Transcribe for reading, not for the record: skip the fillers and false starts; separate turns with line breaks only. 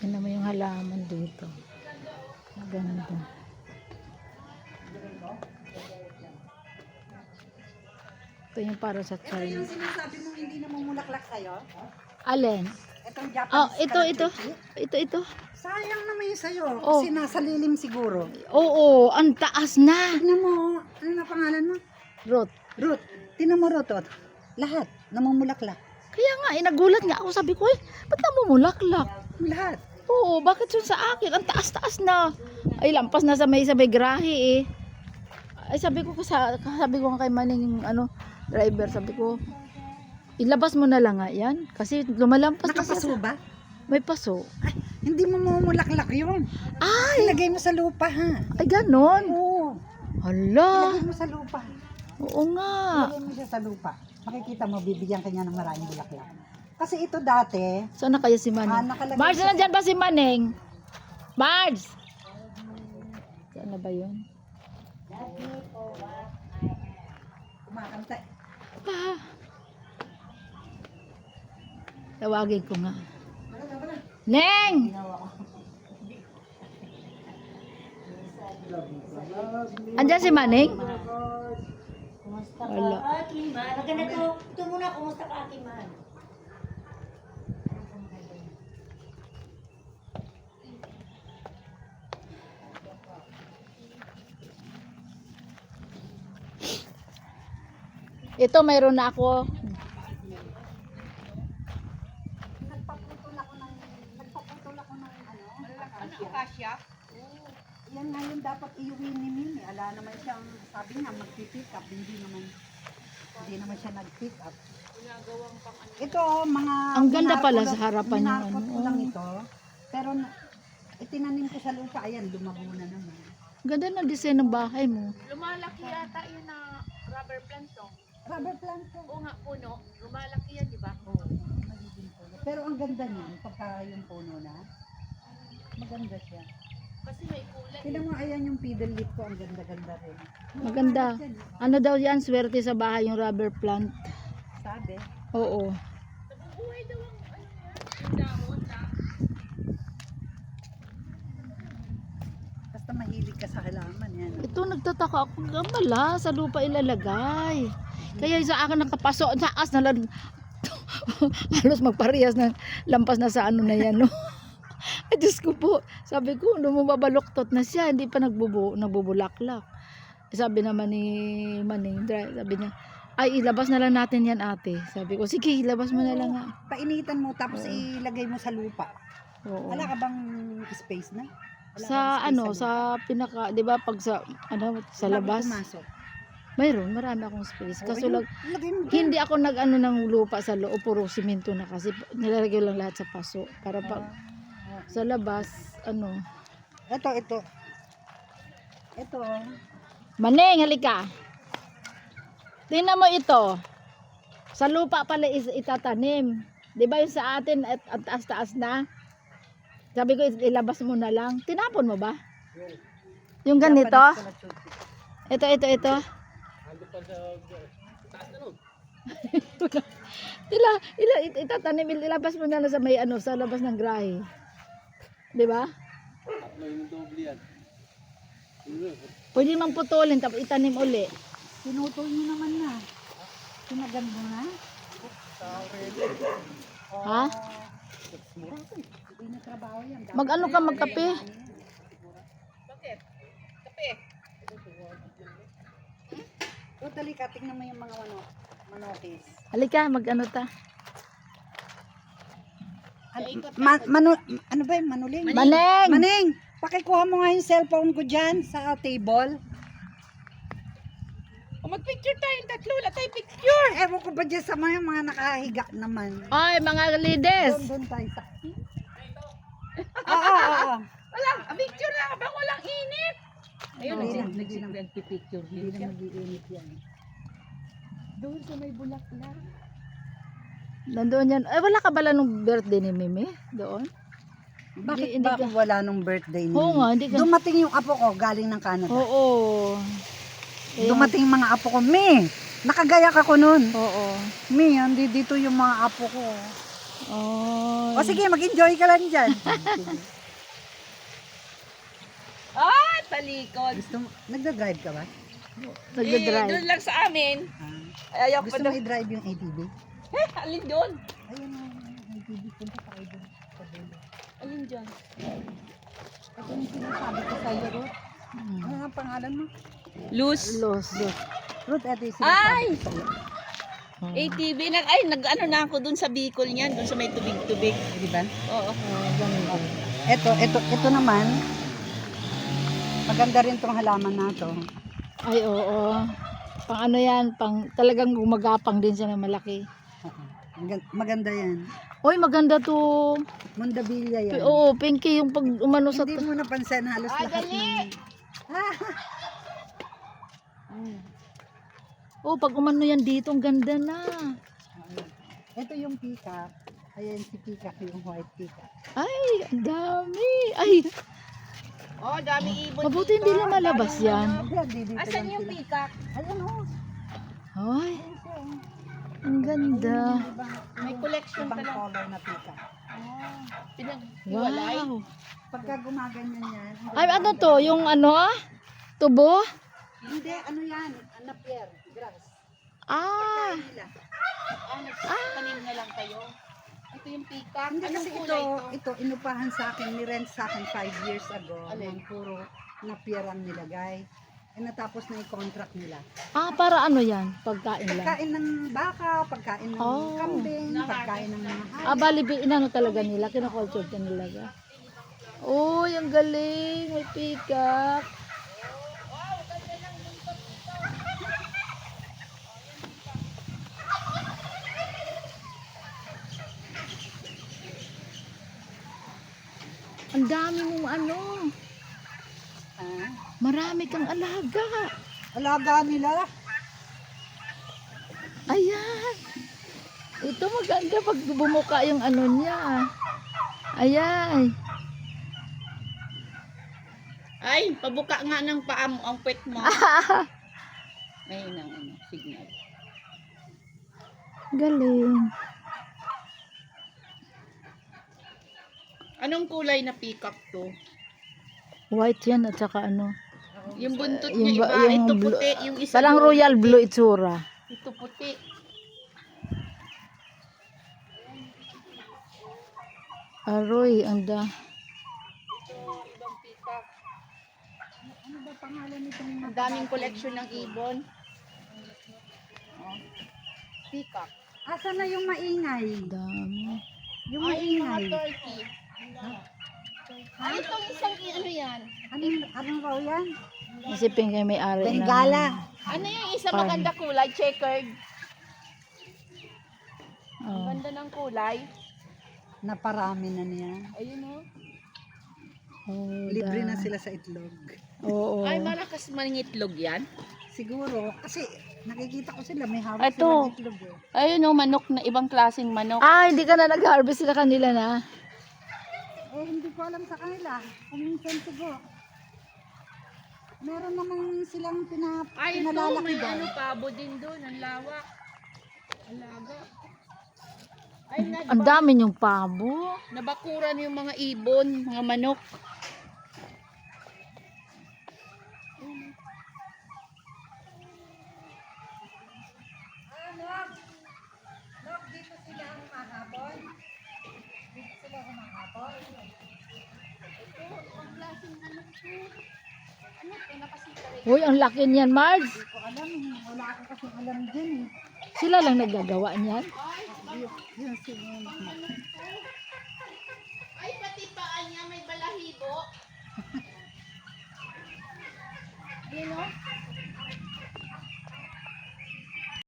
Tingnan mo yung halaman dito. Maganda. Ito yung para sa
Ito
China.
yung sinasabi mong hindi na mamulaklak sa'yo?
Alin?
Itong
Oh,
Japanese
ito.
kalapiti?
Ito.
Sayang naman yung sa'yo.
Oh.
Kasi nasa lilim siguro.
Oo, ang taas na.
Tignan mo, ano na pangalan mo?
Ruth.
Ruth. Tignan mo Ruth. Oh. Lahat namumulaklak.
Kaya nga, nagulat nga ako. Sabi ko, ba't namumulaklak?
Lahat.
Oo, bakit yun sa akin? Ang taas-taas na. Ay, lampas na sa may grahe eh. Ay, sabi ko nga kay Maning, driver, sabi ko, ilabas mo na lang nga yan. Kasi lumalampas na siya.
Nakapaso ba?
May paso.
Ay, hindi mo mamulaklak yun.
Ay!
Ilagay mo sa lupa ha.
Ay, ganon.
Oo.
Hala.
Ilagay mo sa lupa.
Oo nga.
Ilagay mo siya sa lupa. Makikita mo, bibigyan kanya ng maraming bulaklak. Kasi ito dati,
Saan na kaya si Maning?
nakalagay
Bards,
siya-
nandyan ba si Maning? Bards! Saan na ba yun?
kumakanta.
Ah. Tawagin ko nga. Neng! Andyan si Maning?
Kumusta ka,
Wala.
Ate Man? Ito muna, kumusta ka, Ate Man?
Ito, mayroon na ako.
Nagpaputol ako ng akasya. Yan nga yung dapat iuwi ni Mimi. Ala naman siyang, sabi niya, mag-pick up. Hindi naman siya nag-pick up. Ito, mga...
Ang ganda pala
minarko
sa harapan yung
minarkot ko lang ito. Pero, itinanim ko sa lupa. Ayan, lumago na naman.
Ganda ng design ng bahay mo.
Lumalaki yata yun na rubber plant to.
Rubber plant ko.
Oo nga, puno. Lumalaki yan, di ba?
Oo, magiging puno. Pero ang ganda niya, pagka yung puno na, maganda siya.
Kasi may kulay.
Tignan mo, ayan yung fiddle leaf ko, ang ganda-ganda rin.
Maganda. Ano daw yan? Swerte sa bahay yung rubber plant.
Sabi.
Oo.
Nabubuhay daw ang ano yan. Yung dahon na.
Basta mahilig ka sa halaman yan.
Ito, nagtataka ako. Gamala, sa lupa ilalagay. Kaya sa akin nakapaso. Sa taas na lang. Halos magparehas na lampas na sa ano na yan. No? Ay, Diyos ko po. Sabi ko, mabaluktot na siya. Hindi pa nagbubulaklak. Sabi naman ni Maning, sabi niya, ay, ilabas na lang natin yan, ate. Sabi ko, sige, ilabas mo na lang nga.
Painitan mo, tapos ilagay mo sa lupa.
Oo.
Wala ka bang space na? Wala
Sa
kang space
ano,
lupa?
sa pinaka, 'di ba, pag sa sa
Bago
labas,
pumasok.
mayroon, marami akong space. Kaso lang,
Lagay mo dyan.
hindi ako nag-ano ng lupa sa loob, puro simento na kasi nilalagay lang lahat sa paso para pag sa labas, ano.
Ito.
Maneng, halika. Tingnan mo ito. Sa lupa pala itatanim. 'Di ba yung sa atin at taas-taas na? Sabi ko ilabas mo na lang. Tinapon mo ba? Yung ganito?
Japanese kalapiti.
Ito. Itatanim, ilabas mo na lang sa may sa labas ng grahe. 'Di ba? Pwede mang putulin tapos itanim uli.
Pinutol mo naman na. Sinagan mo na.
Ha?
Hindi na trabaho yan.
Mag-ano ka magkape?
Bakit? Kape.
Totally ka, tingnan mo yung mga manokis.
Halika, mag-ano ta.
Ano ba yung manuling?
Maneng!
Maneng, pakikuha mo nga yung cellphone ko dyan sa table.
O mag-picture tayong tatlo. Wala tayong picture.
Ewan ko ba dyan sa mga nakahiga naman.
Ay, mga lides!
Doon tayo sa... Oo.
Wala. Picture na. Bang walang init. Ayun,
Hindi na
nagpipicture.
Hindi na mag-iinit yan.
Doon sa may bulaklak.
Nandoon yan. Ay, wala ka bala nung birthday ni Mimi? Doon?
Bakit
Hindi
ba
ka-
ako wala nung birthday niya?
Oo nga, hindi ka...
Dumating yung apo ko galing ng Canada.
Oo. Kaya-
Dumating yung mga apo ko. Nakagayak ako nun.
Oo.
Dito yung mga apo ko.
Oh.
O sige, mag-enjoy ka lang dyan.
Ah, talikod.
Gusto mo, nagda-drive ka ba?
Nagda-drive.
Doon lang sa amin.
Ah,
Ay, ayaw pa
gusto mo
daw.
i-drive yung ATV?
Alin doon?
Ayun o, ATV. Punta tayo doon. Sa dulo.
Alin dyan?
Ito yung sinasabi ko sa'yo, Ruth. Ano ang pangalan mo?
Luz.
Los.
Ruth, ito yung sinasabi
Ay!
ko sa'yo.
ATV. Nag-ano na ako doon sa Bicol niyan. Doon sa may tubig-tubig.
Di ba?
Oo.
Ganda.
Ito naman, maganda rin tong halaman na to.
Ay, oo. Pang ano yan, pang talagang gumagapang din siya na malaki.
Maganda yan.
Uy, maganda to.
Mondabilia yan.
Oo, pinky yung pag umano sa...
Hindi mo napansin halos lahat ng...
Oh, pag umano yan dito, ang ganda na.
Ito yung peacock. Ayan si peacock, yung white peacock.
Ay, ang dami. Ay,
Oh, dami ibon
mabuti hindi na malabas yan.
Dito
Asan
lang
yung
sila.
peacock?
Ayan o.
Ay, ang ganda.
May collection
Ibang
pala.
color na peacock.
Pinag-iwalay.
Wow.
Pagka gumaganyan yan.
Ay, ano to? Yung ano? Tubo?
Hindi, ano yan? Napier, grass.
Ah,
Nila.
Tanim na lang kayo. Ito yung peacock.
Hindi
Anong
kasi
kulay ito?
ito inupahan sa akin, ni-rent sa akin 5 years ago.
Alin?
Ng puro napier ang nilagay. Eh natapos na yung contract nila.
para ano yan? Pagkain lang.
Pagkain ng baka, pagkain ng
Oh.
kambing, pagkain ng mga hayop.
Ah, bali, inano talaga nila? Kinakulture ka nila. Uy, ang galing. May peacock. Ang dami mong ano.
Ah,
Marami kang alaga.
alaga nila.
Ayan. Ito maganda pag bumuka yung ano niya. Ayan.
Ay, pabuka nga ng paa mo ang pet mo. Ayun ang signal.
Galing.
Anong kulay na peacock to?
White yan at saka ano.
Yung buntot
Yung
niya
ba-
iba,
yung
ito
blue-
puti, yung isa
Parang
doon,
royal blue itsura.
ito puti.
Aroy, anda.
Ibang peacock.
Ano ba pangalan nitong
Ang daming collection ng ibon.
peacock? Asa na yung maingay?
Dami.
Yung
Ay, yung mga
maingay.
turkey. Ay, itong isang ano yan?
Anong raw yan?
Kasi pink ay may ari na.
Bengala.
Ano yung isa
Parang-
maganda kulay? Checkered. Ang
Oh.
ganda ng kulay.
Naparami na niya.
Ayun o.
Oh,
Libre na sila sa itlog.
Oo.
Ay, malakas mangitlog yan.
Siguro, kasi nakikita ko sila, may hawak
Ito.
silang itlog eh.
Ayun o, manok na ibang klaseng manok.
Ah, hindi ka na nag-harvest sila kanila na.
Eh, hindi ko alam sa kanila. Kung minsan siguro. Meron namang silang
Ay, ito,
pinalalaki
may
daw.
ano, pabo din doon. Ang lawak. Alaga. Ay,
Ang dami yung pabo.
nabakuran yung mga ibon, mga manok.
Dito sila humahapon. Dito sila humahapon.
Uy, ang laki niyan, Marge.
Hindi ko alam, wala ako kasi alam dyan eh.
Sila lang naggagawa niyan.
Yun siguro.
Ay, pati paa niya may balahibo.